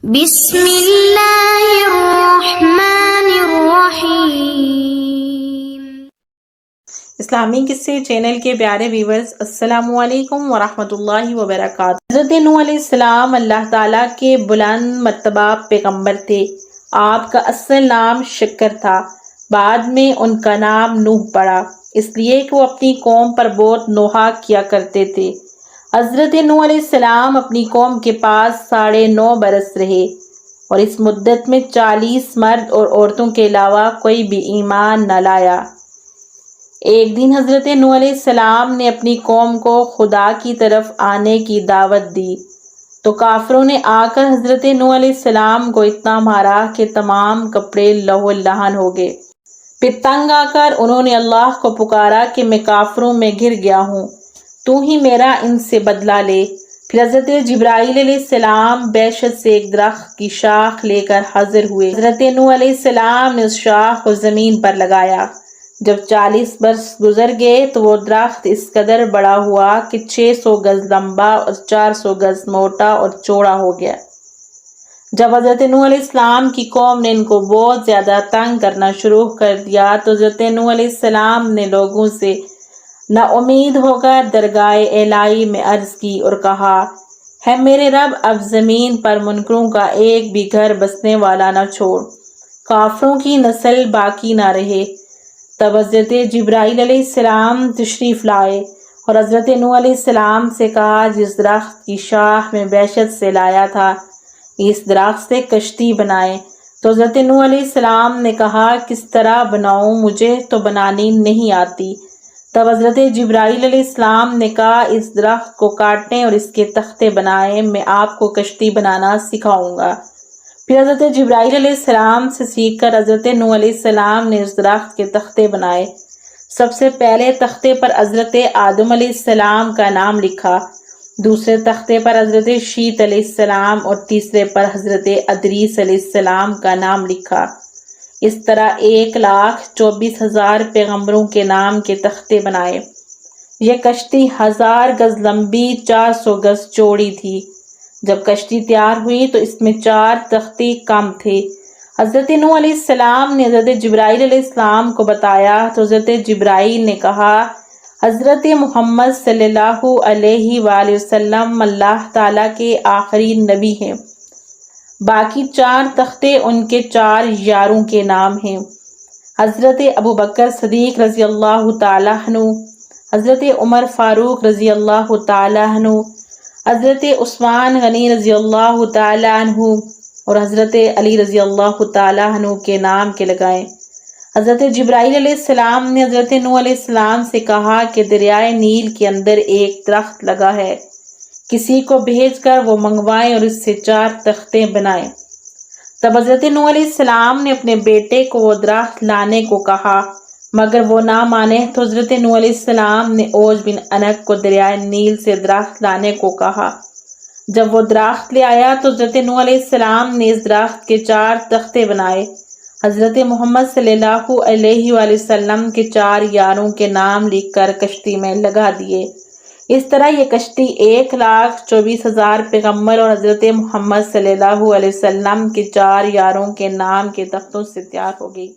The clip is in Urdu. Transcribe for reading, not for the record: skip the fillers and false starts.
بسم اللہ الرحمن الرحیم۔ اسلامی قصے چینل کے پیارے ویورز، السلام علیکم ورحمۃ اللہ وبرکاتہ۔ حضرت نوح علیہ السلام اللہ تعالیٰ کے بلند مرتبہ پیغمبر تھے۔ آپ کا اصل نام شکر تھا، بعد میں ان کا نام نوح پڑا، اس لیے کہ وہ اپنی قوم پر بہت نوحہ کیا کرتے تھے۔ حضرت نوح علیہ السلام اپنی قوم کے پاس 9.5 برس رہے اور اس مدت میں 40 مرد اور عورتوں کے علاوہ کوئی بھی ایمان نہ لایا۔ ایک دن حضرت نوح علیہ السلام نے اپنی قوم کو خدا کی طرف آنے کی دعوت دی تو کافروں نے آ کر حضرت نوح علیہ السلام کو اتنا مارا کہ تمام کپڑے لہو لہن ہو گئے۔ پھر تنگ آ کر انہوں نے اللہ کو پکارا کہ میں کافروں میں گر گیا ہوں، تو ہی میرا ان سے بدلہ لے۔ پھر حضرت جبرائیل علیہ السلام بحشت سے ایک درخت کی شاخ لے کر حاضر ہوئے۔ حضرت نوح علیہ السلام نے اس شاخ کو زمین پر لگایا۔ جب 40 برس گزر گئے تو وہ درخت اس قدر بڑا ہوا کہ 600 گز لمبا اور 400 گز موٹا اور چوڑا ہو گیا۔ جب حضرت نوح علیہ السلام کی قوم نے ان کو بہت زیادہ تنگ کرنا شروع کر دیا تو حضرت نوح علیہ السلام نے لوگوں سے نا امید ہو کر درگاہ الہی میں عرض کی اور کہا، ہے میرے رب، اب زمین پر منکروں کا ایک بھی گھر بسنے والا نہ چھوڑ، کافروں کی نسل باقی نہ رہے۔ تب حضرت جبرائیل علیہ السلام تشریف لائے اور حضرت نوح علیہ السلام سے کہا، جس درخت کی شاخ میں بحشت سے لایا تھا، اس درخت سے کشتی بنائے۔ تو حضرت نوح علیہ السلام نے کہا، کس طرح بناؤں، مجھے تو بنانی نہیں آتی۔ تب حضرت جبرائیل علیہ السلام نے کہا، اس درخت کو کاٹیں اور اس کے تختے بنائیں، میں آپ کو کشتی بنانا سکھاؤں گا۔ پھر حضرت جبرائیل علیہ السلام سے سیکھ کر حضرت نوح علیہ السلام نے اس درخت کے تختے بنائے۔ سب سے پہلے تختے پر حضرت آدم علیہ السلام کا نام لکھا، دوسرے تختے پر حضرت شیت علیہ السلام اور تیسرے پر حضرت ادریس علیہ السلام کا نام لکھا۔ اس طرح 1,24,000 پیغمبروں کے نام کے تختے بنائے۔ یہ کشتی 1000 گز لمبی 400 گز چوڑی تھی۔ جب کشتی تیار ہوئی تو اس میں 4 تختے کم تھے۔ حضرت نوح علیہ السلام نے حضرت جبرائیل علیہ السلام کو بتایا تو حضرت جبرائیل نے کہا، حضرت محمد صلی اللہ علیہ وآلہ وسلم اللہ تعالیٰ کے آخری نبی ہیں، باقی 4 تختے ان کے 4 یاروں کے نام ہیں، حضرت ابوبکر صدیق رضی اللہ تعالیٰ عنہ، حضرت عمر فاروق رضی اللہ تعالیٰ عنہ، حضرت عثمان غنی رضی اللہ تعالیٰ عنہ اور حضرت علی رضی اللہ تعالیٰ عنہ کے نام کے لگائیں۔ حضرت جبرائیل علیہ السلام نے حضرت نوح علیہ السلام سے کہا کہ دریائے نیل کے اندر ایک درخت لگا ہے، کسی کو بھیج کر وہ منگوائیں اور اس سے 4 تختے بنائیں۔ تب حضرت نوح علیہ السلام نے اپنے بیٹے کو وہ درخت لانے کو کہا، مگر وہ نہ مانے تو حضرت نوح علیہ السلام نے اوج بن انق کو دریائے نیل سے درخت لانے کو کہا۔ جب وہ درخت لے آیا تو حضرت نوح علیہ السلام نے اس درخت کے 4 تختے بنائے، حضرت محمد صلی اللہ علیہ وآلہ وسلم کے 4 یاروں کے نام لکھ کر کشتی میں لگا دیے۔ اس طرح یہ کشتی 1,24,000 پیغمبر اور حضرت محمد صلی اللہ علیہ وسلم کے 4 یاروں کے نام کے تختوں سے تیار ہو گئی۔